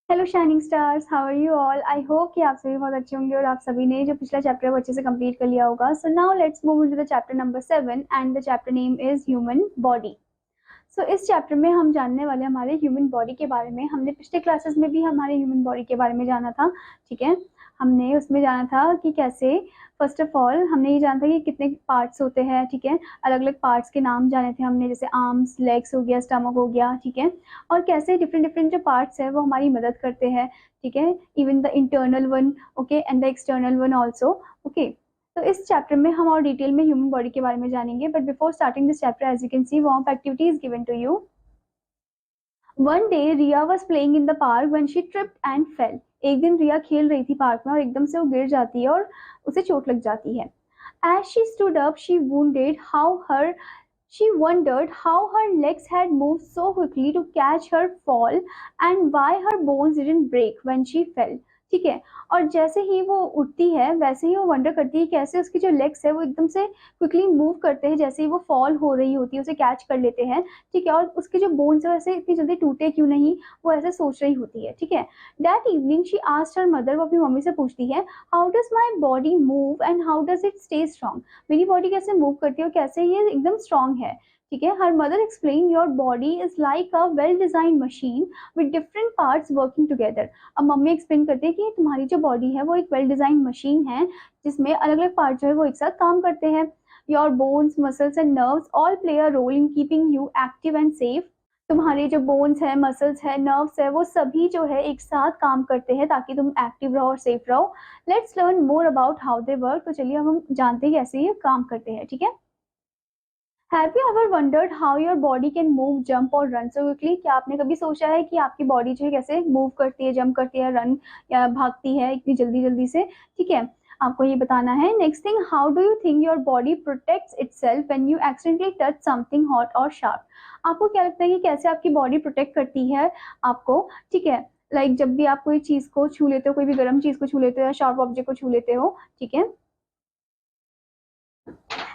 Hello shining stars, how are you all. I hope कि आप सभी बहुत अच्छे होंगे और आप सभी ने जो पिछला चैप्टर है वो अच्छे से कंप्लीट कर लिया होगा। So now let's move into the chapter number 7 and the chapter name is human body. So इस चैप्टर में हम जानने वाले हमारे ह्यूमन बॉडी के बारे में। हमने पिछले क्लासेस में भी हमारे ह्यूमन बॉडी के बारे में जाना था, ठीक है। हमने उसमें जाना था कि कैसे, फर्स्ट ऑफ ऑल हमने ये जाना था कि कितने पार्ट्स होते हैं, ठीक है। अलग अलग पार्ट्स के नाम जाने थे हमने, जैसे आर्म्स, लेग्स हो गया, स्टमक हो गया, ठीक है। और कैसे डिफरेंट डिफरेंट जो पार्ट्स है वो हमारी मदद करते हैं, ठीक है। Even the internal one, okay, and the external one also, okay. तो इस चैप्टर में हम और डिटेल में ह्यूमन बॉडी के बारे में जानेंगे, but before starting this chapter as you can see warm activity is given to you. One day Riya was playing in the park when she tripped and fell. एक दिन रिया खेल रही थी पार्क में और एकदम से वो गिर जाती है और उसे चोट लग जाती है। As she stood up, she wondered how her legs had moved so quickly to catch her fall and why her bones didn't break when she fell. ठीक है। और जैसे ही वो उठती है वैसे ही वो वंडर करती है कैसे उसकी जो लेग्स है वो एकदम से क्विकली मूव करते हैं, जैसे ही वो फॉल हो रही होती है उसे कैच कर लेते हैं, ठीक है। और उसके जो बोन्स है वैसे इतनी जल्दी टूटे क्यों नहीं, वो ऐसे सोच रही होती है, ठीक है। That evening she asked her mother, वो अपनी मम्मी से पूछती है, how does my body move and how does it stay strong. मेरी बॉडी कैसे मूव करती है और कैसे ये एकदम स्ट्रांग है, ठीक है। Her mother explain, your body is like a well design machine with different parts working together. अब मम्मी एक्सप्लेन करते हैं कि तुम्हारी जो बॉडी है वो एक वेल डिजाइन मशीन है जिसमें अलग अलग पार्ट जो है वो एक साथ काम करते हैं। Your bones, muscles and nerves all play a role in keeping you active and safe. तुम्हारे जो बोन्स है, मसल्स है, नर्व्स है, वो सभी जो है एक साथ काम करते हैं ताकि तुम एक्टिव रहो और सेफ रहो। Let's learn more about how they work. तो चलिए अब हम जानते हैं कैसे ये काम करते हैं, ठीक है। Have you ever wondered how your body can move, jump और रन सो क्विकली। क्या आपने कभी सोचा है कि आपकी बॉडी जो है कैसे मूव करती है, जंप करती है, रन या भागती है इतनी जल्दी जल्दी से, ठीक है। आपको ये बताना है। Next thing, how do you think your body protects itself when you accidentally touch something hot और शार्प। आपको क्या लगता है कि कैसे आपकी बॉडी प्रोटेक्ट करती है आपको, ठीक है। लाइक जब भी आप कोई चीज को छू लेते हो, कोई भी गर्म चीज को छू लेते हो या शार्प ऑब्जेक्ट को छू लेते हो, ठीक है।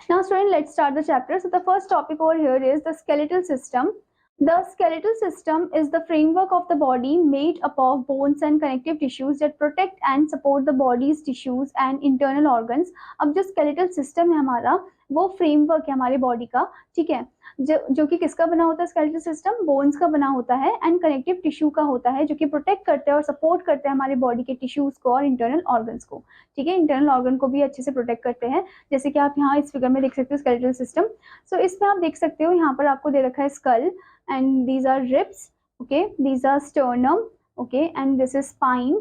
Now, student, let's start the chapter. So, the first topic over here is the skeletal system. The skeletal system is the framework of the body made up of bones and connective tissues that protect and support the body's tissues and internal organs. अब जो skeletal system है हमारा, वो framework है हमारे body का, ठीक है। जो कि किसका बना होता है, skeletal system bones का बना होता है and connective tissue का होता है, जो कि protect करते हैं और support करते हैं हमारे body के tissues को और internal organs को, ठीक है। internal organ को भी अच्छे से protect करते हैं, जैसे कि आप यहाँ इस फिगर में देख सकते हो skeletal system। So इसमें आप देख सकते हो, यहाँ पर आपको दे रखा है skull and these are ribs, okay, these are sternum, okay, and this is spine,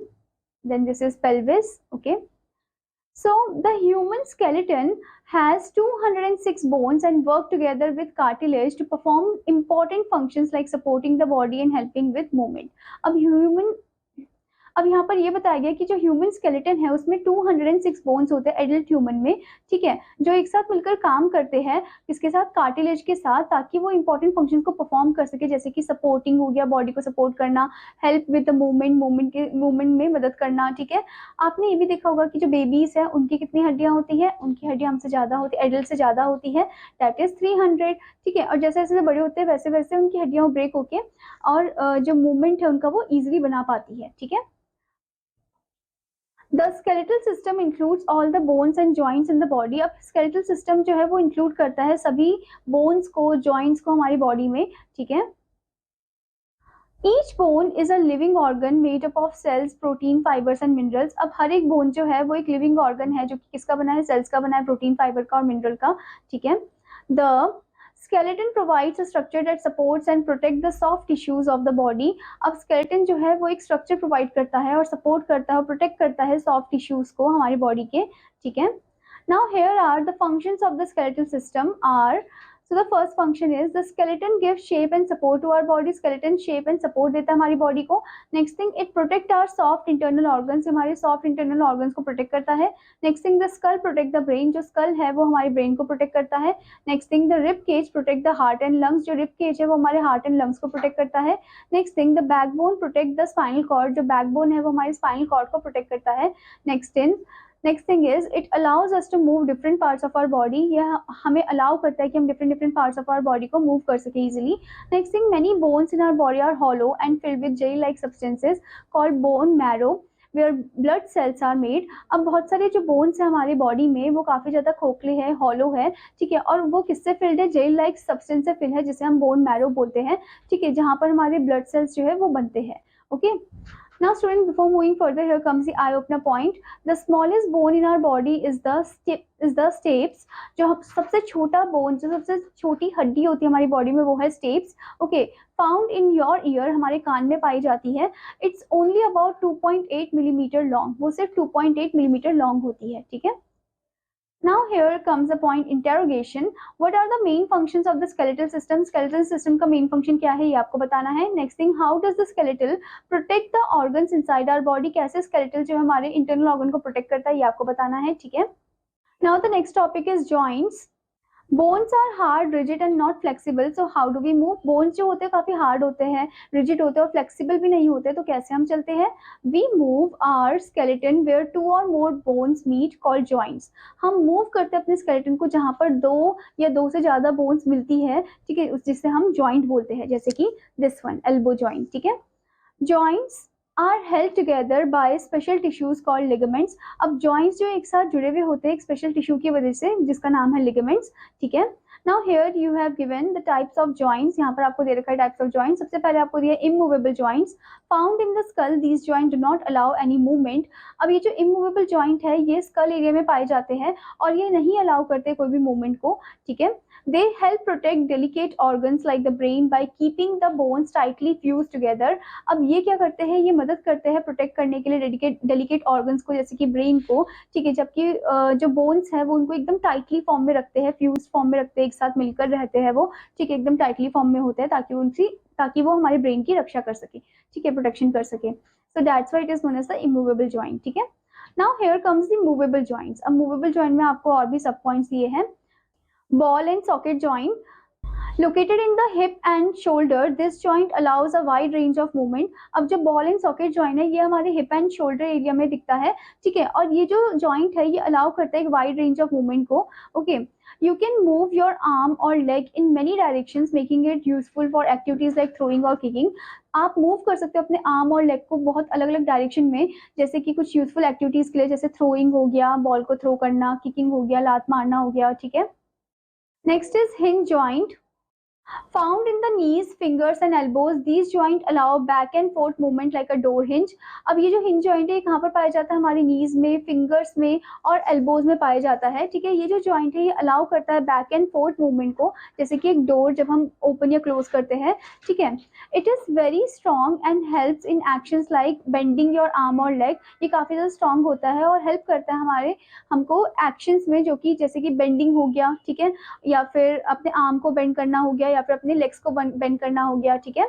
then this is pelvis, okay. So the human skeleton has 206 bones and work together with cartilage to perform important functions like supporting the body and helping with movement. अब यहाँ पर ये बताया गया कि जो human skeleton है उसमें 206 बोन्स होते हैं एडल्ट ह्यूमन में, ठीक है, जो एक साथ मिलकर काम करते हैं, इसके साथ कार्टिलेज के साथ, ताकि वो इंपॉर्टेंट फंक्शंस को परफॉर्म कर सके, जैसे कि सपोर्टिंग हो गया, बॉडी को सपोर्ट करना, हेल्प विद द मूवमेंट में मदद करना, ठीक है। आपने ये भी देखा होगा कि जो बेबीज है उनकी कितनी हड्डियां होती है, उनकी हड्डियां हमसे ज्यादा होती है, एडल्ट से ज्यादा होती है, दैट इज 300, ठीक है। और जैसे जैसे बड़े होते हैं वैसे वैसे उनकी हड्डियां ब्रेक होके और जो मूवमेंट है उनका वो इजिली बना पाती है, ठीक है। The skeletal system includes all the bones and joints in the body। अब skeletal system जो है वो इंक्लूड करता है सभी बोन्स को, जॉइंट्स को हमारी बॉडी में, ठीक है। Each bone is a living organ made up of cells, protein, fibers and minerals। अब हर एक बोन जो है वो एक लिविंग ऑर्गन है जो कि किसका बना है, सेल्स का बना है, प्रोटीन, फाइबर का और मिनरल का, ठीक है। The skeleton provides a structure that supports and protect the soft tissues of the body। अब skeleton जो है वो एक स्ट्रक्चर प्रोवाइड करता है और सपोर्ट करता है और प्रोटेक्ट करता है सॉफ्ट टिश्यूज को हमारी बॉडी के, ठीक है। Now here are the functions of the skeletal system are, so the first function is the skeleton gives shape and support to our body। skeleton shape and support देता है हमारी body को। next thing, it protect our soft internal organs, हमारे soft internal organs को protect करता है। next thing, the skull protect the brain, जो skull है वो हमारे brain को protect करता है। next thing, the rib cage protect the heart and lungs, जो rib cage है वो हमारे heart and lungs को protect करता है। next thing, the backbone protect the spinal cord, जो backbone है वो हमारे spinal cord को protect करता है। next thing, next thing is it allows us to move different parts of our body, यह हमें अलाउ करता है कि हम different different parts of our body को मूव कर सके easily. Next thing, many bones in our body are hollow and filled with gel like substances called bone marrow where blood cells are made. अब बहुत सारे जो bones हैं हमारे body में वो काफी ज्यादा खोखले हैं, हॉलो है, ठीक है, और वो किससे फिल्ड है, जेल लाइक सब्सटेंस से फिल है जिसे हम बोन मैरो बोलते हैं, ठीक है, जहां पर हमारे ब्लड सेल्स जो है वो बनते हैं। Okay, now student, before moving further, here comes the eye opener point. The smallest bone in our body is the stapes. जो सबसे छोटा बोन, जो सबसे छोटी हड्डी होती है हमारी बॉडी में वो है steps. Okay, found in your year, हमारे कान में पाई जाती है। It's only about 2.8 millimetre long, वो सिर्फ 2.8 मिलीमीटर लॉन्ग होती है, ठीक है। Now here comes the point interrogation. What are the main functions of the skeletal system? Skeletal system का main function क्या है ये आपको बताना है। Next thing, how does the skeletal protect the organs inside our body? कैसे skeletal जो हमारे internal organ को protect करता है ये आपको बताना है, ठीक है। Now the next topic is joints. Bones are hard, rigid and not flexible, so how do we move? Bones जो होते हैं काफी हार्ड होते हैं, रिजिड होते हैं और फ्लेक्सिबल भी नहीं होते, तो कैसे हम चलते हैं? We move our skeleton where 2 or more bones meet called joints. हम मूव करते हैं अपने स्केलेटन को जहां पर 2 या 2 से ज्यादा बोन्स मिलती है, ठीक है, जिससे हम जॉइंट बोलते हैं, जैसे कि दिस वन, एल्बो जॉइंट, ठीक है। Joints are held together by special tissues called ligaments. अब जॉइंट्स जो एक साथ जुड़े हुए होते हैं एक स्पेशल टिश्यू की वजह से जिसका नाम है लिगामेंट्स, ठीक है। Now here you have given the types of joints, यहाँ पर आपको दे रखा है टाइप्स ऑफ जॉइंट्स। सबसे पहले आपको दिया immovable joints found in the skull, these joint do not allow any movement. अब ये जो इमूवेबल जॉइंट है ये स्कल एरिया में पाए जाते हैं और ये नहीं अलाउ करते कोई भी मूवमेंट को, ठीक है। They help protect delicate organs like the brain by keeping the bones tightly fused together. अब ये क्या करते हैं, ये मदद करते हैं प्रोटेक्ट करने के लिए डेलिकेट ऑर्गन्स को, जैसे कि ब्रेन को, ठीक है, जबकि जो बोन्स है वो उनको एकदम टाइटली फॉर्म में रखते हैं, फ्यूज फॉर्म में रखते हैं, एक साथ मिलकर रहते हैं वो, ठीक है, एकदम टाइटली फॉर्म में होते हैं ताकि वो हमारे ब्रेन की रक्षा कर सके, ठीक है, प्रोटेक्शन कर सके। So that's why it is known as the immovable joint, ठीक है। Now here comes the movable joints. अब मूवेबल जॉइंट में आपको और भी सब पॉइंट्स दिए हैं। Ball and socket joint located in the hip and shoulder, this joint allows a wide range of movement. अब जो ball and socket joint है ये हमारे hip and shoulder area में दिखता है, ठीक है, और ये जो joint है ये allow करता है एक wide range of movement को। okay, you can move your arm or leg in many directions making it useful for activities like throwing or kicking. आप मूव कर सकते हो अपने आर्म और लेग को बहुत अलग अलग डायरेक्शन में, जैसे कि कुछ यूजफुल एक्टिविटीज के लिए, जैसे थ्रोइंग हो गया, बॉल को थ्रो करना, किकिंग हो गया, लात मारना हो गया, ठीक है। Next is hinge joint. Found in the knees, fingers and elbows, these joint allow back and forth movement like a door hinge. अब ये जो hinge joint है ये कहाँ पर पाया जाता है? हमारे knees में, fingers में और elbows में पाया जाता है, ठीक है। ये जो joint है ये allow करता है back and forth movement को, जैसे कि एक door जब हम open या close करते हैं, ठीक है। It is very strong and helps in actions like bending your arm or leg. ये काफी ज़्यादा strong होता है और help करता है हमको actions में, जो कि जैसे कि bending हो गया, ठीक है, या फिर अपने arm को bend करना हो गया या फिर अपने लेग्स को बेंड करना हो गया, ठीक है।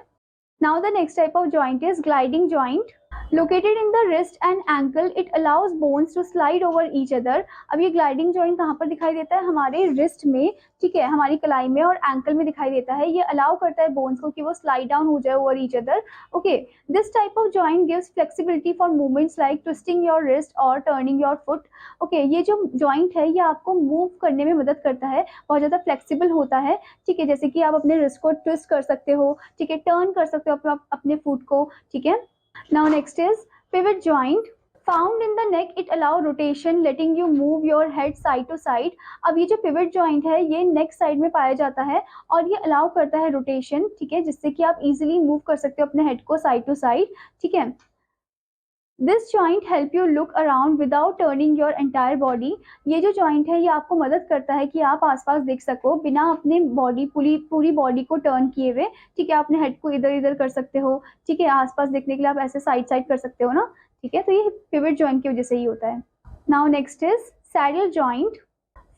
Now the next type of joint is gliding joint. Located in the wrist and ankle, it allows bones to slide over each other. अब ये gliding joint कहाँ पर दिखाई देता है? हमारे wrist में, ठीक है, हमारी कलाई में और ankle में दिखाई देता है। ये allow करता है bones को कि वो slide down हो जाए over each other. Okay, this type of joint gives flexibility for movements like twisting your wrist or turning your foot. Okay, ये जो joint है ये आपको move करने में मदद करता है, बहुत ज़्यादा flexible होता है, ठीक है, जैसे कि आप अपने wrist को twist कर सकते हो, ठीक है, turn कर सकते हो अपने foot को, ठीक है। Now next is pivot joint. Found in the neck, it allow rotation, letting you move your head side to side. अब ये जो pivot joint है ये neck side में पाया जाता है और ये allow करता है rotation, ठीक है, जिससे कि आप easily move कर सकते हो अपने head को side to side, ठीक है। This joint help you look around without turning your entire body. ये जो joint है ये आपको मदद करता है कि आप आसपास देख सको बिना अपने बॉडी पूरी बॉडी को टर्न किए हुए, ठीक है, अपने हेड को इधर इधर कर सकते हो, ठीक है, आसपास देखने के लिए आप ऐसे साइड कर सकते हो ना, ठीक है, तो ये पिवट जॉइंट की वजह से ही होता है। Now next is saddle joint.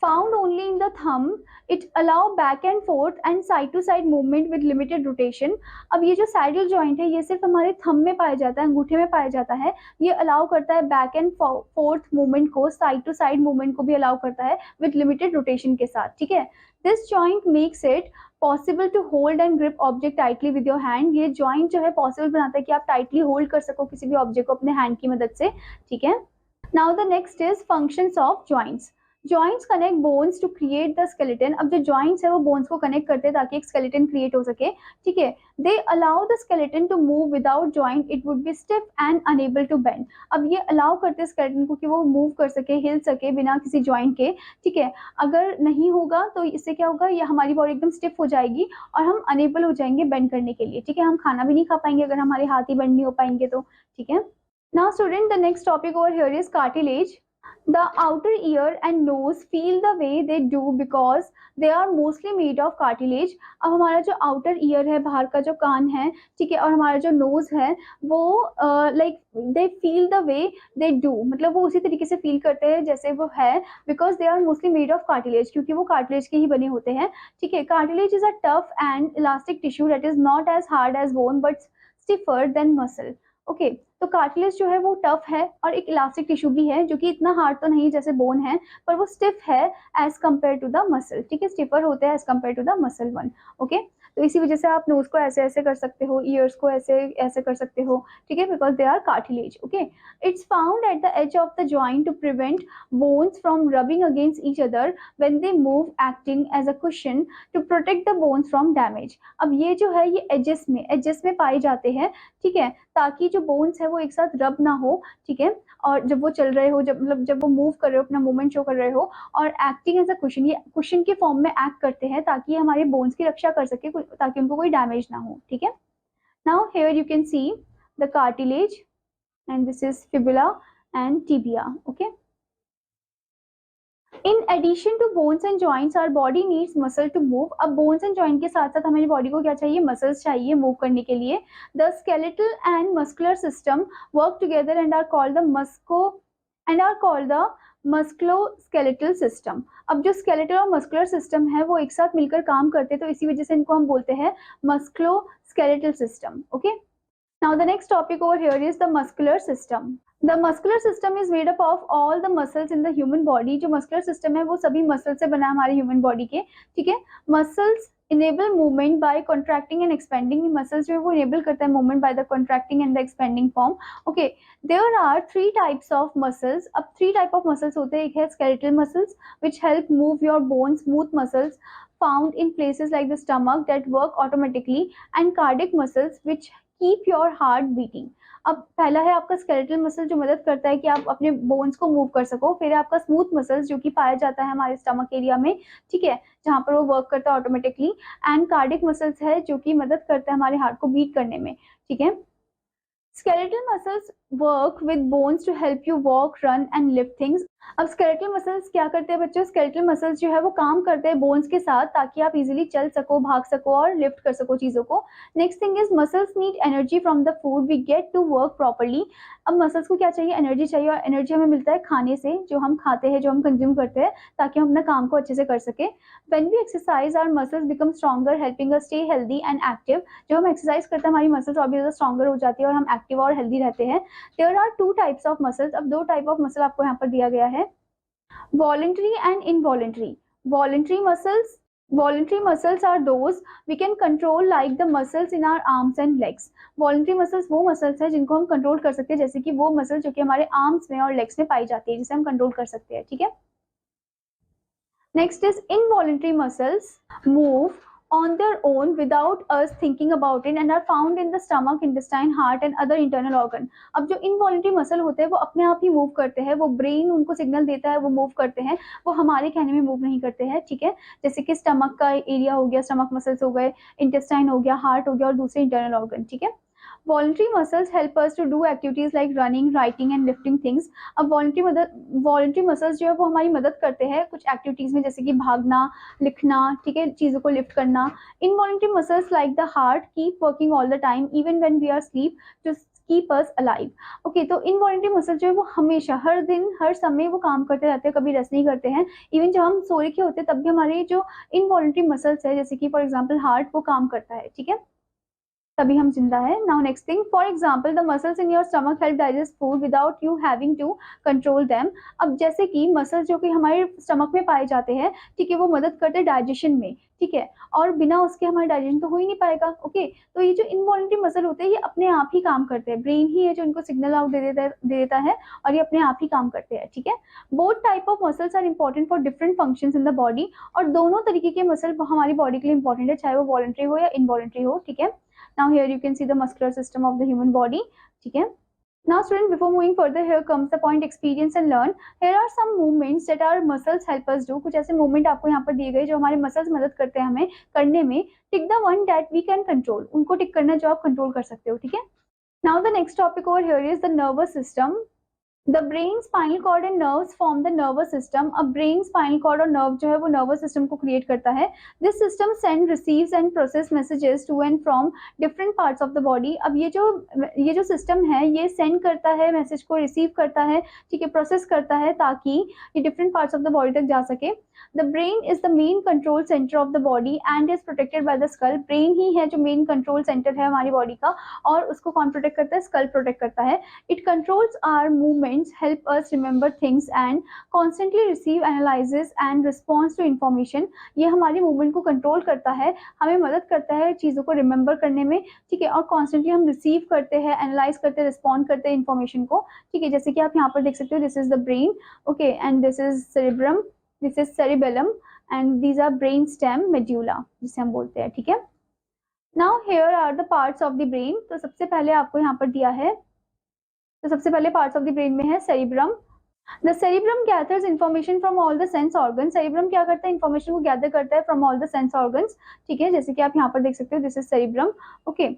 Found only in the thumb, it allow back and forth and side to side movement with limited rotation. अब ये जो सैडल जॉइंट है ये सिर्फ हमारे थंब में पाया जाता है, अंगूठे में पाया जाता है। ये अलाउ करता है बैक एंड फोर्थ मूवमेंट को, साइड टू साइड मूवमेंट को भी अलाउ करता है विद लिमिटेड रोटेशन के साथ, ठीक है। This joint makes it possible to hold and grip object tightly with your hand. ये जॉइंट जो है पॉसिबल बनाता है कि आप टाइटली होल्ड कर सको किसी भी ऑब्जेक्ट को अपने हैंड की मदद से, ठीक है। Now the next is functions of joints. Joints connect bones to create the skeleton. अब जो जॉइंट्स है वो बोन्स को कनेक्ट करते हैं ताकि एक स्केलेटन क्रिएट हो सके, ठीक है। They allow the skeleton to move without joint, it would be stiff and unable to bend. अब ये अलाउ करते हैं स्केलेटन को कि वो मूव कर सके, हिल सके बिना किसी जॉइंट के, ठीक है। अगर नहीं होगा तो इससे क्या होगा, ये हमारी बॉडी एकदम स्टिफ हो जाएगी और हम अनेबल हो जाएंगे बेंड करने के लिए, ठीक है। हम खाना भी नहीं खा पाएंगे अगर हमारे हाथ ही बेंड नहीं हो पाएंगे तो, ठीक है। Now student, the next topic over here is cartilage. The outer ear and nose feel the way they do because they are mostly made of cartilage. अब हमारा जो outer ear है, बाहर का जो कान है, ठीक है, और हमारा जो nose है वो like they feel the way they do, मतलब वो उसी तरीके से feel करते हैं जैसे वो है, because they are mostly made of cartilage, क्योंकि वो cartilage के ही बने होते हैं, ठीक है। Cartilage is a tough and elastic tissue that is not as hard as bone but stiffer than muscle. Okay तो कार्टिलेज जो है वो टफ है और एक इलास्टिक टिश्यू भी है जो कि इतना हार्ड तो नहीं जैसे बोन है, पर वो स्टिफ है as compare to the muscle, ठीक है। स्टिफर होते हैं as compare to the muscle one, okay. तो इसी वजह से आप नोज को ऐसे ऐसे कर सकते हो, ईयर्स को ऐसे ऐसे कर सकते हो, ठीक है, because they are cartilage, okay. It's found at the edge of the joint to prevent bones from rubbing against each other when they move, acting as a cushion to protect the bones from damage. अब ये जो है ये edges में पाए जाते हैं, ठीक है, ताकि जो बोन्स है वो एक साथ रब ना हो, ठीक है। और जब वो चल रहे हो, जब मतलब जब वो मूव कर रहे हो, अपना मूवमेंट शो कर रहे हो, और एक्टिंग एज अ कुशन, ये कुशन के फॉर्म में एक्ट करते हैं ताकि हमारे बोन्स की रक्षा कर सके, ताकि उनको कोई डैमेज ना हो, ठीक है। Now here you can see the cartilage and this is fibula and tibia, okay. In addition to bones and joints our body needs muscle to move. अब बोन्स एंड जॉइंट के साथ साथ हमारी बॉडी को क्या चाहिए, मसल्स चाहिए move करने के लिए। The skeletal and muscular system work together and are called the musculoskeletal system. अब जो स्केलेटल और मस्कुलर सिस्टम है वो एक साथ मिलकर काम करते हैं, तो इसी वजह से इनको हम बोलते हैं musculoskeletal system, okay. Now the next topic over here is the muscular system. The muscular system is made up of all the muscles in the human body. जो muscular system है वो सभी muscle से बना है हमारे human body के, ठीक है। Muscles enable movement by contracting and expanding. Muscles जो है वो enable करता है movement by the contracting and the expanding form. Okay, there are 3 types of muscles. अब 3 type of muscles होते हैं। एक है skeletal muscles which help move your bones, smooth muscles found in places like the stomach that work automatically, and cardiac muscles which keep your heart beating. अब पहला है आपका skeletal muscle जो मदद करता है कि आप अपने बोन्स को मूव कर सको। फिर है आपका स्मूथ मसल्स जो कि पाया जाता है हमारे स्टमक एरिया में, ठीक है, जहाँ पर वो वर्क करता है ऑटोमेटिकली। एंड कार्डियक मसल्स है जो कि मदद करता है हमारे हार्ट को बीट करने में, ठीक है। Skeletal muscles work with bones to help you walk, run and lift things. अब स्केलेटल मसल्स क्या करते हैं बच्चों, स्केलेटल मसल्स जो है वो काम करते हैं बोन्स के साथ ताकि आप इजीली चल सको, भाग सको और लिफ्ट कर सको चीजों को। Next thing is muscles need energy from the food we get to work properly. अब मसल्स को क्या चाहिए, एनर्जी चाहिए, और एनर्जी हमें मिलता है खाने से, जो हम खाते हैं, जो हम कंज्यूम करते हैं, ताकि हम अपना काम को अच्छे से कर सके। When we exercise our muscles become stronger helping us stay healthy and active. जब हम एक्सरसाइज करते हैं हमारी मसल्स और भी ज़्यादा स्ट्रॉन्गर हो जाती है और हम एक्टिव और हेल्दी रहते हैं। There are 2 types of muscles. अब 2 टाइप ऑफ मसल आपको यहाँ पर दिया गया है, voluntary and involuntary. Voluntary muscles are those we can control like the muscles in our arms and legs. Voluntary muscles वो muscles हैं जिनको हम कंट्रोल कर सकते हैं, जैसे कि वो muscles जो कि हमारे arms में और legs में पाई जाती है, जिसे हम कंट्रोल कर सकते हैं, ठीक है। Next is involuntary muscles move on their own without us thinking about it and are found in the stomach, intestine, heart and other internal organ. अब जो involuntary muscle होते हैं वो अपने आप ही मूव करते हैं, वो ब्रेन उनको सिग्नल देता है, वो मूव करते हैं, वो हमारे कहने में मूव नहीं करते हैं, ठीक है। जैसे कि स्टमक का एरिया हो गया, स्टमक मसल्स हो गए, इंटेस्टाइन हो गया, हार्ट हो गया और दूसरे इंटरनल ऑर्गन, ठीक है। Voluntary muscles help us to do activities like running, writing and lifting things. अब voluntary muscles जो है वो हमारी मदद करते हैं कुछ एक्टिविटीज में, जैसे कि भागना, लिखना, ठीक है, चीजों को लिफ्ट करना। Involuntary muscles like the heart keep working all the time even when we are asleep to keep us alive. Okay, तो involuntary muscles जो है वो हमेशा, हर दिन, हर समय वो काम करते रहते हैं, कभी रेस्ट नहीं करते हैं। इवन जब हम सो रखे होते हैं तब भी हमारे जो involuntary muscles है, जैसे कि फॉर एग्जाम्पल हार्ट, वो काम करता है, ठीक है। तभी हम जिंदा है। Now next thing, for example the muscles in your stomach help digest food without you having to control them. अब जैसे कि मसल्स जो कि हमारे स्टमक में पाए जाते हैं, ठीक है, वो मदद करते हैं डाइजेशन में, ठीक है, और बिना उसके हमारा डाइजेशन तो हो ही नहीं पाएगा। ओके, तो ये जो इनवॉलंटरी मसल होते हैं ये अपने आप ही काम करते हैं, ब्रेन ही है जो इनको सिग्नल आउट दे देता है और ये अपने आप ही काम करते हैं, ठीक है। Both type of muscles are important for different functions in the body, और दोनों तरीके के मसल हमारी बॉडी के लिए इंपॉर्टेंट है, चाहे वो वॉलंटरी हो या इनवॉलंटरी हो, ठीक है। Now here you can see the muscular system of the human body, ठीक है। Now student, before moving further, here comes the point experience and learn. Here are some movements that our muscles help us do. कुछ ऐसे movement आपको यहाँ पर दिए गए जो हमारे muscles मदद करते हैं हमें करने में। Tick the one that we can control. उनको टिक करना जो आप कंट्रोल कर सकते हो, ठीक है। Now the next topic over here is the nervous system. The brain, spinal cord and nerves form the nervous system. अब ब्रेन, स्पाइनल कॉर्ड और नर्व जो है वो नर्वस सिस्टम को क्रिएट करता है। This system send, receives and process messages to and from different parts of the body. अब ये जो सिस्टम है ये सेंड करता है, मैसेज को रिसीव करता है, ठीक है, प्रोसेस करता है ताकि ये different parts of the body तक जा सके। The brain is the main control centre of the body and is protected by the skull. Brain ही है जो मेन कंट्रोल सेंटर है हमारी बॉडी का, और उसको कौन प्रोटेक्ट करता है? स्कल प्रोटेक्ट करता है। It controls our movements, help us remember things and constantly receive, analyses and response to information. ये हमारी मूवमेंट को कंट्रोल करता है, हमें मदद करता है चीज़ों को रिमेंबर करने में, ठीक है, और कॉन्स्टेंटली हम रिसीव करते हैं, एनालाइज करते हैं, रिस्पॉन्ड करते हैं इन्फॉर्मेशन को, ठीक है। जैसे कि आप यहाँ पर देख सकते हो, this is the brain, okay, and this is cerebrum, this is cerebellum and these are brain stem, medulla जिसे हम बोलते हैं, ठीक है। Now here are the parts of the brain. तो सबसे पहले आपको यहाँ पर दिया है, तो सबसे पहले पार्ट्स ऑफ द ब्रेन में है cerebrum. The cerebrum gathers information from all the sense organ. Cerebrum क्या करता है? इंफॉर्मेशन को गैदर करता है from all the sense organs, ठीक है, जैसे कि आप यहाँ पर देख सकते हो, this is cerebrum, okay.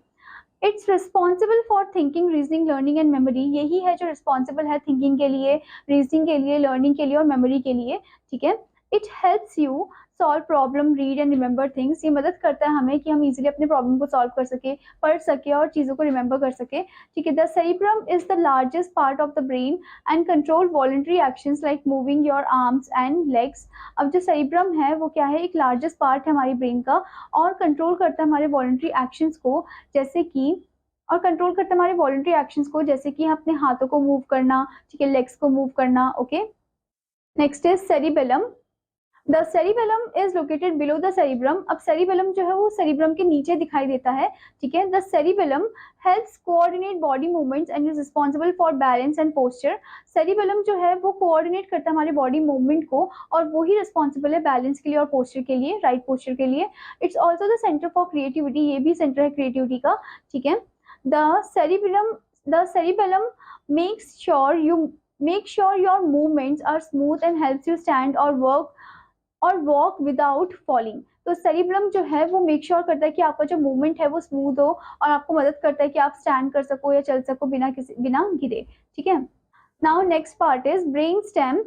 It's responsible for thinking, reasoning, learning and memory. यही है जो रिस्पॉन्सिबल है थिंकिंग के लिए, रीजनिंग के लिए, लर्निंग के लिए और मेमोरी के लिए, ठीक है। It helps you solve problem, read and remember things. ये मदद करता है हमें कि हम इजीली अपने प्रॉब्लम को सॉल्व कर सके, पढ़ सके और चीज़ों को रिमेंबर कर सके, ठीक है। The cerebrum is the largest part of the brain and control voluntary actions like moving your arms and legs. अब जो सेरिब्रम है वो क्या है? एक लार्जेस्ट पार्ट है हमारी ब्रेन का, और कंट्रोल करता है हमारे वॉलंटरी एक्शंस को, जैसे कि जैसे कि अपने हाथों को मूव करना, ठीक है, लेग्स को मूव करना, okay. Next is cerebellum. The cerebellum is located below the cerebrum. अब सेरिबेलम जो है वो सेरिब्रम के नीचे दिखाई देता है, ठीक है। The cerebellum helps coordinate body movements and is responsible for balance and posture. Cerebellum जो है वो कोऑर्डिनेट करता है हमारे बॉडी मूवमेंट को, और वो ही रिस्पॉन्सिबल है बैलेंस के लिए और पोस्चर के लिए, राइट पोस्चर के लिए। It's also the centre for creativity. ये भी सेंटर है क्रिएटिविटी का, ठीक है। The cerebellum makes sure your movements are smooth and helps you stand or walk without falling. तो सेरिब्रम जो है वो मेक श्योर करता है कि आपका जो मूवमेंट है वो स्मूथ हो, और आपको मदद करता है कि आप स्टैंड कर सको या चल सको बिना गिरे, ठीक है। Now next part is brain stem.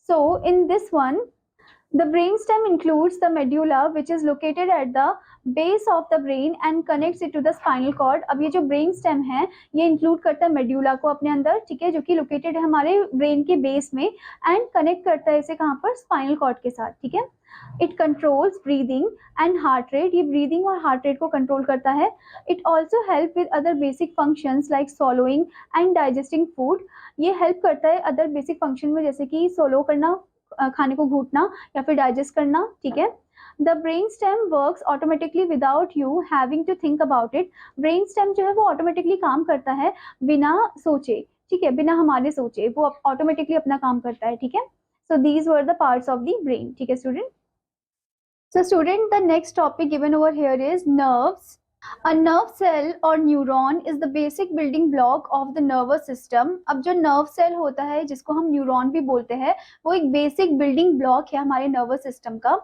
So in this one, the brainstem includes the medulla, which is located at the base of the brain and connects it to the spinal cord. अब ये जो brainstem है ये include करता है medulla को अपने अंदर, ठीक है, जो कि लोकेटेड है हमारे ब्रेन के बेस में, एंड कनेक्ट करता है इसे कहाँ पर? स्पाइनल कॉर्ड के साथ, ठीक है। It controls breathing and heart rate. ये ब्रीदिंग और हार्ट रेट को कंट्रोल करता है। It also help with other basic functions like swallowing and digesting food. ये हेल्प करता है अदर बेसिक फंक्शन में, जैसे कि सोलो करना, खाने को घूटना, या फिर डाइजेस्ट करना, ठीक है। The brain stem works automatically without you having to think about it. Brain stem जो है वो ऑटोमेटिकली काम करता है बिना सोचे, ठीक है, बिना हमारे सोचे वो ऑटोमेटिकली अपना काम करता है, ठीक है। So these were the parts of the brain, ठीक है student. So student, the next topic given over here is nerves. A nerve cell or neuron is the basic building block of the nervous system. अब जो nerve cell होता है जिसको हम neuron भी बोलते हैं, वो एक basic building block है हमारे nervous system का।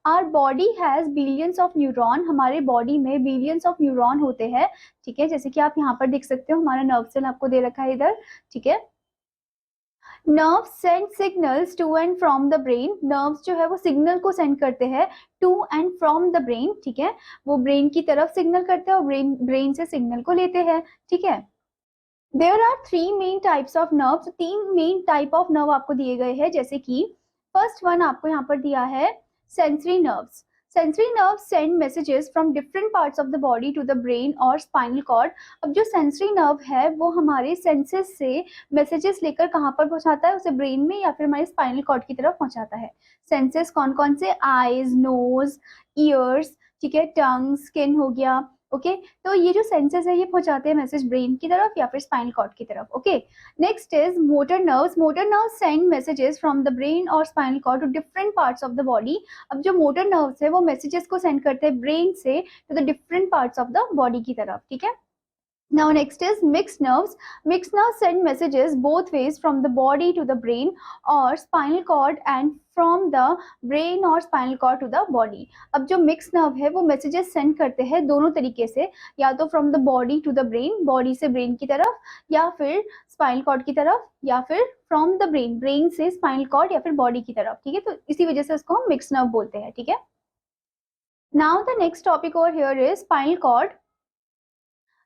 Our body has billions of neuron. हमारे body में billions of neuron होते हैं, ठीक है, जैसे कि आप यहाँ पर देख सकते हो हमारा nerve cell आपको दे रखा है इधर, ठीक है। Nerve send signals to and from the brain. Nerves जो है वो सिग्नल को सेंड करते हैं to and from the brain, ठीक है, वो ब्रेन की तरफ सिग्नल करते हैं और ब्रेन से सिग्नल को लेते हैं, ठीक है। There are 3 main types of nerves. 3 main type of nerve आपको दिए गए हैं, जैसे कि फर्स्ट वन आपको यहाँ पर दिया है sensory nerves. Sensory nerve send messages from different parts of the body to the brain और स्पाइनल कॉर्ड। अब जो सेंसरी नर्व है वो हमारे सेंसेस से मैसेजेस लेकर कहाँ पर पहुंचाता है, उसे ब्रेन में या फिर हमारे स्पाइनल कॉर्ड की तरफ पहुंचाता है। सेंसेस कौन कौन से, आईज, नोज, ईयर्स, ठीक है, टंग, स्किन हो गया। ओके तो ये जो सेंसेस है ये पहुंचाते हैं मैसेज ब्रेन की तरफ या फिर स्पाइनल कॉर्ड की तरफ। Okay next is motor nerves. Motor nerves send messages from the brain और spinal cord to different parts of the body. अब जो मोटर नर्व्स है वो मैसेजेस को सेंड करते हैं ब्रेन से to the different parts of the body की तरफ, ठीक है। Now next is mixed nerves. Mixed nerves send messages both ways from the body to the brain or spinal cord and from the brain or spinal cord to the body. अब जो mixed nerve है वो messages send करते हैं दोनों तरीके से, या तो from the body to the brain, body से brain की तरफ, या फिर spinal cord की तरफ, या फिर from the brain, brain से spinal cord या फिर body की तरफ, ठीक है। तो इसी वजह से उसको हम mixed nerve बोलते हैं, ठीक है। Now the next topic over here is spinal cord.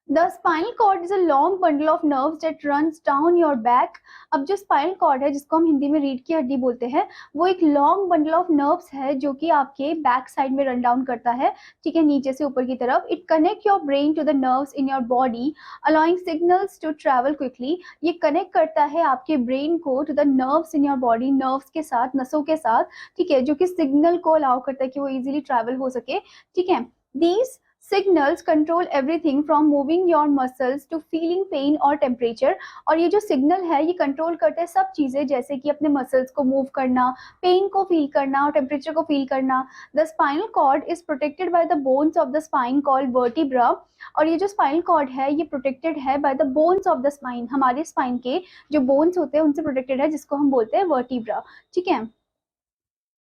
The spinal cord is a long bundle of nerves that runs down your back. अब जो spinal cord है जिसको हम हिंदी में रीढ़ की हड्डी बोलते हैं, वो एक long bundle of nerves है जो कि आपके बैक साइड में रन डाउन करता है, ठीक है, नीचे से ऊपर की तरफ। It connect your brain to the nerves in your body, allowing signals to travel quickly. ये कनेक्ट करता है आपके ब्रेन को to the nerves in your body, nerves के साथ, नसों के साथ, ठीक है, जो कि सिग्नल को अलाउ करता है कि वो इजीली ट्रैवल हो सके, ठीक है। These signals control everything from moving your muscles to feeling pain or temperature। और ये जो सिग्नल है ये कंट्रोल करते हैं सब चीजें, जैसे कि अपने मसल्स को मूव करना, पेन को फील करना और टेम्परेचर को फील करना। The spinal cord is protected by the bones of the spine called vertebra. और ये जो स्पाइनल कॉर्ड है ये प्रोटेक्टेड है by the bones of the spine, हमारे स्पाइन के जो बोन्स होते हैं उनसे प्रोटेक्टेड है, जिसको हम बोलते हैं वर्टिब्रा, ठीक है।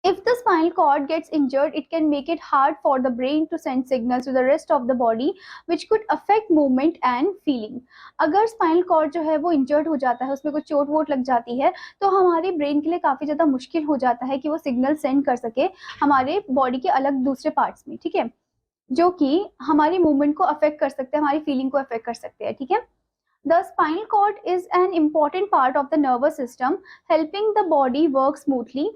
If the spinal cord gets injured, it can make it hard for the brain to send signals to the rest of the body, which could affect movement and feeling. अगर spinal cord जो है वो injured हो जाता है, उसमें कुछ चोट वोट लग जाती है, तो हमारे brain के लिए काफी ज्यादा मुश्किल हो जाता है कि वो सिग्नल सेंड कर सके हमारे बॉडी के अलग दूसरे पार्ट्स में, ठीक है, जो कि हमारी मूवमेंट को अफेक्ट कर सकते हैं, हमारी फीलिंग को अफेक्ट कर सकते हैं, ठीक है। The spinal cord is an important part of the nervous system, helping the body work smoothly.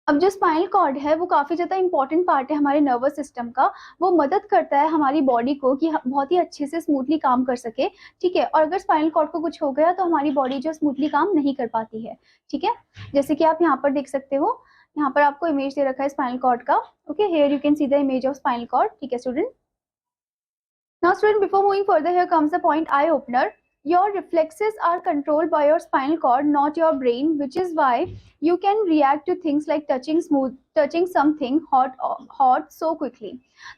अब जो स्पाइनल कॉर्ड है वो काफी ज्यादा इंपॉर्टेंट पार्ट है हमारे नर्वस सिस्टम का, वो मदद करता है हमारी बॉडी को कि बहुत ही अच्छे से स्मूथली काम कर सके, ठीक है। और अगर स्पाइनल कॉर्ड को कुछ हो गया तो हमारी बॉडी जो स्मूथली काम नहीं कर पाती है, ठीक है। जैसे कि आप यहाँ पर देख सकते हो, यहाँ पर आपको इमेज दे रखा है स्पाइनल कॉर्ड का। Okay here you can see the image of spinal cord, ठीक है student. Now student before moving further here comes the point eye opener. Your reflexes are controlled by your spinal cord, not your brain, which is why you can react to things like touching something hot so quickly.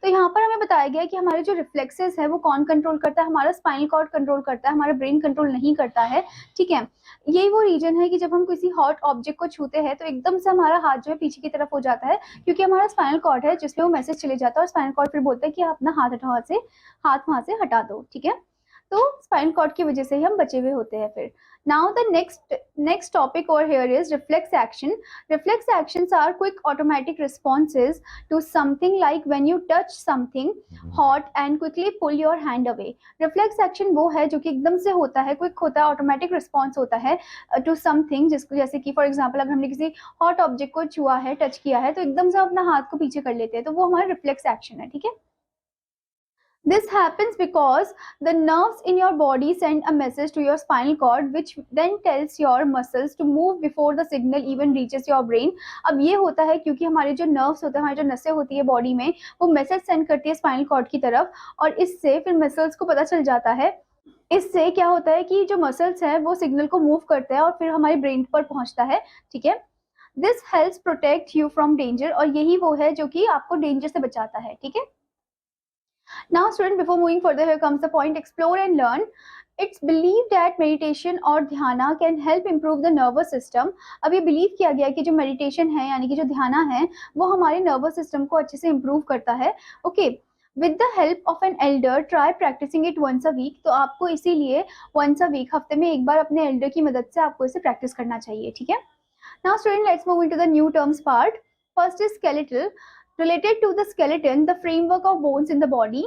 तो यहाँ पर हमें बताया गया है कि हमारे जो रिफ्लेक्सेस है वो कौन कंट्रोल करता है, हमारा स्पाइनल कॉर्ड कंट्रोल करता है, हमारा ब्रेन कंट्रोल नहीं करता है, ठीक है। यही वो रीजन है कि जब हम किसी हॉट ऑब्जेक्ट को छूते हैं तो एकदम से हमारा हाथ जो है पीछे की तरफ हो जाता है, क्योंकि हमारा स्पाइनल कॉर्ड है जिसमें वो मैसेज चले जाता है और स्पाइनल कॉर्ड फिर बोलता है कि आप अपना हाथ वहां से हटा दो, ठीक है। तो स्पाइनल कॉर्ड की वजह से ही हम बचे हुए होते हैं फिर। Now the next topic over here is reflex action. Reflex actions are quick automatic responses to something like when you touch something hot and quickly pull your hand away. Reflex action वो है जो कि एकदम से होता है, quick होता है, ऑटोमेटिक रिस्पॉन्स होता है टू समथिंग, जिसको जैसे कि फॉर एग्जाम्पल अगर हमने किसी हॉट ऑब्जेक्ट को छुआ है, टच किया है, तो एकदम से अपना हाथ को पीछे कर लेते हैं, तो वो हमारा रिफ्लेक्स एक्शन है, ठीक है। This happens because the nerves in your body send a message to your spinal cord, which then tells your muscles to move before the signal even reaches your brain. अब ये होता है क्योंकि हमारे जो nerves होते हैं, हमारी जो नसें होती है बॉडी में, वो मैसेज सेंड करती है स्पाइनल कॉर्ड की तरफ, और इससे फिर मसल्स को पता चल जाता है। इससे क्या होता है कि जो मसल्स है वो सिग्नल को मूव करते हैं और फिर हमारे ब्रेन पर पहुंचता है, ठीक है। This helps protect you from danger, और यही वो है जो कि आपको डेंजर से बचाता है, ठीक है। Now student, before moving further, here comes the point explore and learn. It's believed that meditation और ध्याना can help improve the nervous system. अब ये बिलीव किया गया है कि जो मेडिटेशन है यानी कि जो ध्याना है वो हमारे नर्वस सिस्टम को अच्छे से इम्प्रूव करता है। Okay with the help of an elder try practicing it once a week. तो आपको इसीलिए वंस अ वीक, हफ्ते में एक बार अपने एल्डर की मदद से आपको इसे प्रैक्टिस करना चाहिए, ठीक है। Now student let's move into the new terms part. First is skeletal. Related to the skeleton, the framework of bones in the body.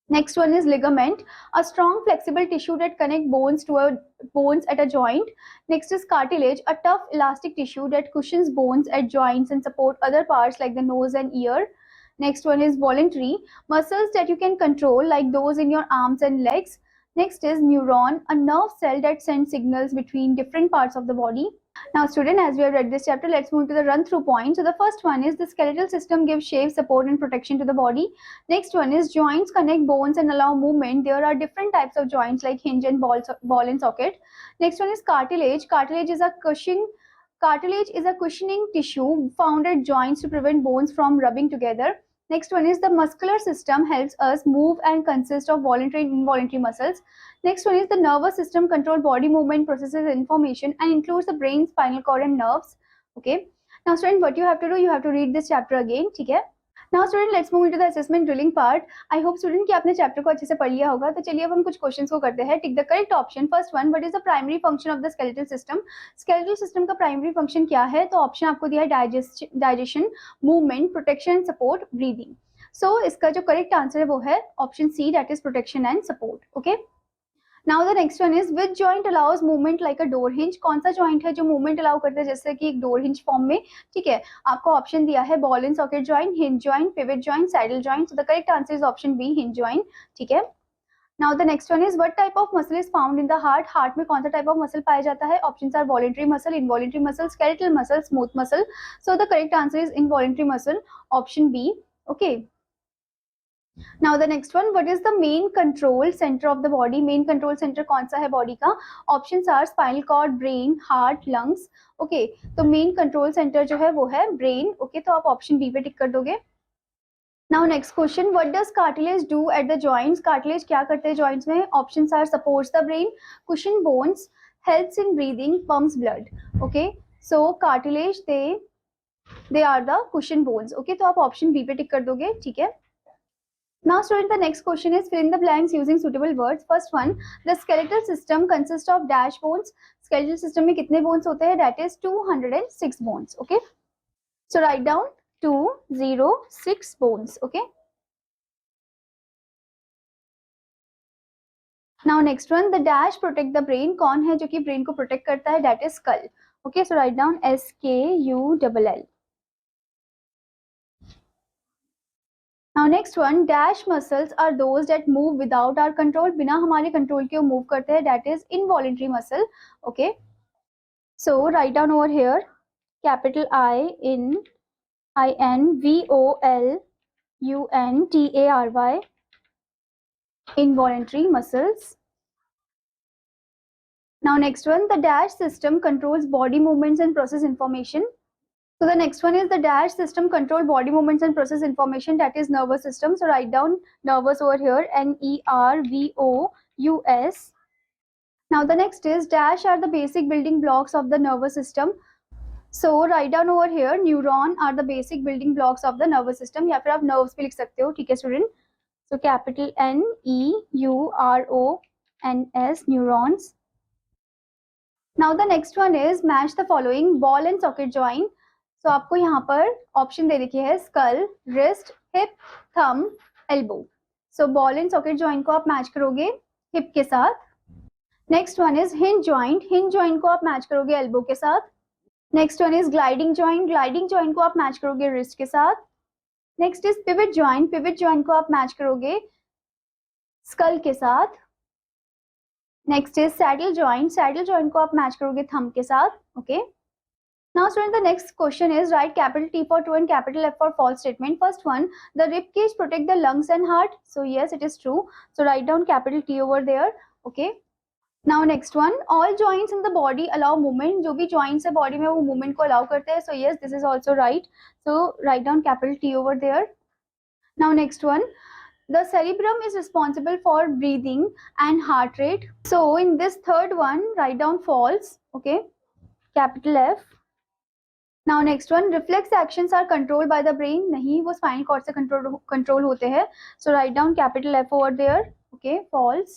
Next one is ligament, a strong flexible tissue that connect bones at a joint. Next is cartilage, a tough elastic tissue that cushions bones at joints and support other parts like the nose and ear. Next one is voluntary, muscles that you can control like those in your arms and legs. Next is neuron, a nerve cell that sends signals between different parts of the body. Now student, as we have read this chapter, let's move to the run through points. So the first one is the skeletal system gives shape, support and protection to the body. Next one is joints connect bones and allow movement. There are different types of joints like hinge and ball and socket. Next one is cartilage. Cartilage is a cushioning tissue found at joints to prevent bones from rubbing together. Next one is the muscular system helps us move and consists of voluntary and involuntary muscles. Next one is the nervous system control body movement, processes information and includes the brain, spinal cord and nerves. Okay. Now student, what you have to do, you have to read this chapter again. ठीक है? Now student, let's move into the assessment drilling part. I hope student कि आपने chapter को अच्छे से पढ़ लिया होगा. तो चलिए अब हम कुछ क्वेश्चंस को करते हैं. Tick the correct option. First one, what is the primary function of the skeletal system? Skeletal system का प्राइमरी फंक्शन क्या है? तो ऑप्शन आपको दिया है digestion, movement, protection and support, breathing. So इसका जो करेक्ट आंसर है वो है option C, that is protection and support. Okay. Now the next one is which joint allows movement like a door hinge? कौन सा जॉइंट है जो movement allow करता है जैसे कि एक डोर हिंज फॉर्म में? ठीक है, आपको ऑप्शन दिया है ball and socket joint, hinge joint, pivot joint, saddle joint. So the correct answer is option B, hinge joint. ठीक है. Now the next one is what type of muscle is found in the heart? हार्ट में कौन सा type of muscle पाया जाता है? Options are voluntary muscle, involuntary muscle, skeletal muscle, smooth muscle. So the correct answer is involuntary muscle, option B. Okay. Now the next one, what is the main control center of the body? Main control center कौन सा है body का? Options are spinal cord, brain, heart, lungs. Okay, तो main control center जो है वो है brain. Okay, तो आप option B पे टिक कर दोगे. Now next question, what does cartilage do at the joints? Cartilage क्या करते हैं joints में? Options are supports the brain, cushion bones, helps in breathing, pumps blood. Okay, so cartilage they are the cushion bones. Okay, तो आप option B पे टिक कर दोगे. ठीक है. Now student, the next question is fill in the blanks using suitable words. First one, the skeletal system consists of dash bones. Skeletal system में कितने bones होते हैं? That is 206 bones. Okay, so write down 206 bones. Okay. Now next one, the dash protect the brain. कौन है जो कि brain को protect करता है? That is skull. Okay, so write down SKULL. Now next one, dash muscles are those that move without our control. बिना हमारे control के वो move करते हैं. That is involuntary muscle. Okay. So write down over here capital INVOLUNTARY, involuntary muscles. Now next one, the dash system controls body movements and process information. So the next one is the dash system control body movements and process information, that is nervous system. So write down nervous over here, NERVOUS. Now the next is dash are the basic building blocks of the nervous system. So write down over here neuron are the basic building blocks of the nervous system. या फिर आप nerves भी लिख सकते हो. ठीक है student. So capital NEURONS, neurons. Now the next one is match the following ball and socket joint. तो आपको यहाँ पर ऑप्शन दे रखी है skull, wrist, hip, thumb, elbow. So ball and socket joint को आप मैच करोगे हिप के साथ. Next one is hinge joint. Hinge joint को आप मैच करोगे एल्बो के साथ. Next one is gliding joint. Gliding joint को आप मैच करोगे रिस्ट के साथ. Next is pivot joint. Pivot joint को आप मैच करोगे स्कल के साथ. Next is saddle joint. Saddle joint को आप मैच करोगे थंब के साथ. Okay. Now student, the next question is write capital T for true and capital F for false statement. First one, the rib cage protect the lungs and heart. So yes, it is true. So write down capital T over there. Okay. Now next one, all joints in the body allow movement. जो भी joints है body में वो movement को allow करते हैं. So yes, this is also right. So write down capital T over there. Now next one, the cerebrum is responsible for breathing and heart rate. So in this third one, write down false. Okay. Capital F. Now next one, reflex actions are controlled by the brain. नहीं, वो spinal cord से control होते हैं. So write down capital F over there. Okay, false.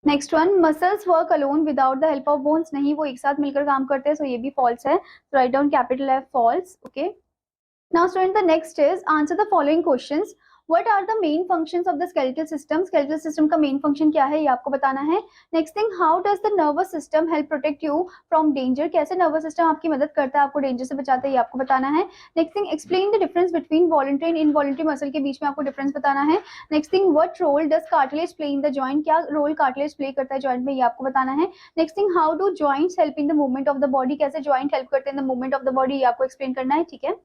Next one, muscles work alone without the help of bones. नहीं, वो एक साथ मिलकर काम करते हैं. So ये भी false है. So write down capital F, false. Okay. Now student, the next is answer the following questions. What are the main functions of the skeletal system, skeletal system का मेन फंक्शन क्या है ये आपको बताना है। Next thing, how does the nervous system help protect you from danger, कैसे nervous system आपकी मदद करता है, आपको डेंजर से बचाता है, ये आपको बताना है। Next thing, explain the difference between voluntary and involuntary muscle के बीच में आपको डिफरेंस बताना है। Next thing, what role does cartilage play in the joint, क्या रोल कार्टिलेज प्ले करता है जॉइंट में, ये आपको बताना है। Next thing, how do joints help in the movement of the body, कैसे जॉइंट हेल्प करते हैं in the movement of the body, ये आपको एक्सप्लेन करना है, ठीक है।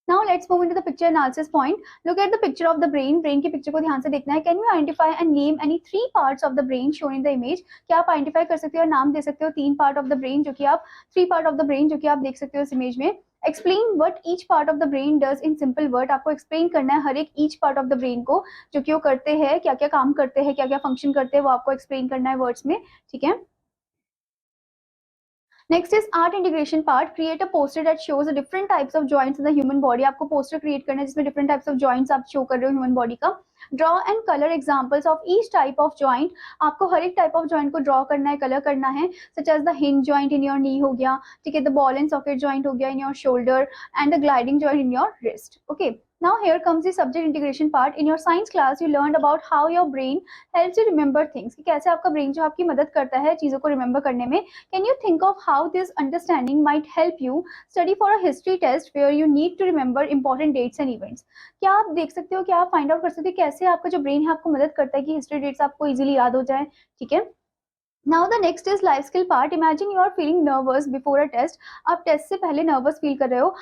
Now let's move into the picture analysis point. Look at the picture of the brain. Brain की picture को ध्यान से देखना है. Can you identify and name any three parts of the brain shown in the image? क्या आप identify कर सकते हो और नाम दे सकते हो तीन part of the brain जो कि आप three part of the brain जो कि आप देख सकते हो इस image में. Explain what each part of the brain does in simple word. आपको explain करना है हर एक each part of the brain को जो कि वो करते हैं, क्या क्या काम करते हैं, क्या क्या function करते हैं, वो आपको explain करना है words में, ठीक है। Next is art integration part, create a poster that shows the different types of joints in the human body, आपको पोस्टर क्रिएट करना है जिसमें डिफरेंट टाइप्स ऑफ जॉइंट्स आप शो कर रहे हो ह्यूमन बॉडी का। Draw and colour examples of each type of joint, आपको हर एक टाइप ऑफ जॉइंट को ड्रॉ करना है, कलर करना है, such as the hinge joint in your knee हो गया, ठीक है, the ball and socket joint हो गया in your shoulder and the gliding joint in your wrist, okay. Now here comes the subject integration part. In your science class, you learned about how your brain helps you remember things. कि कैसे आपका brain जो आपकी मदद करता है चीजों को remember करने में. Can you think of how this understanding might help you study for a history test where you need to remember important dates and events? क्या आप देख सकते हो, क्या आप find out कर सकते हो कैसे आपका जो brain है आपको मदद करता है कि history dates आपको easily याद हो जाए, ठीक है। Now the next is life skill part. Imagine you are feeling nervous before a test. आप टेस्ट से पहले nervous feel कर रहे हो.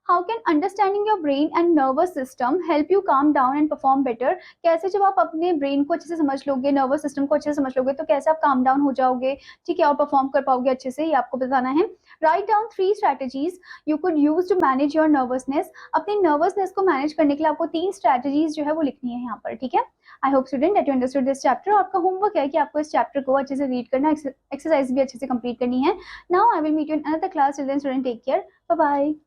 How can understanding your brain and nervous system help you calm down and perform better? कैसे जब आप अपने brain को अच्छे से समझ लोगे, nervous system को अच्छे से समझ लोगे, तो कैसे आप calm down हो जाओगे, ठीक है, और perform कर पाओगे अच्छे से, ये आपको बताना है। Write down 3 strategies you could use to manage your nervousness. अपनी nervousness को manage करने के लिए आपको 3 strategies जो है वो लिखनी है यहाँ पर, ठीक है। I hope student that you understood this chapter. आपका homework है कि आपको इस chapter को अच्छे से read करना, exercise भी अच्छे से complete करनी है। Now I will meet you in another class. Till then, student, take care. Bye bye.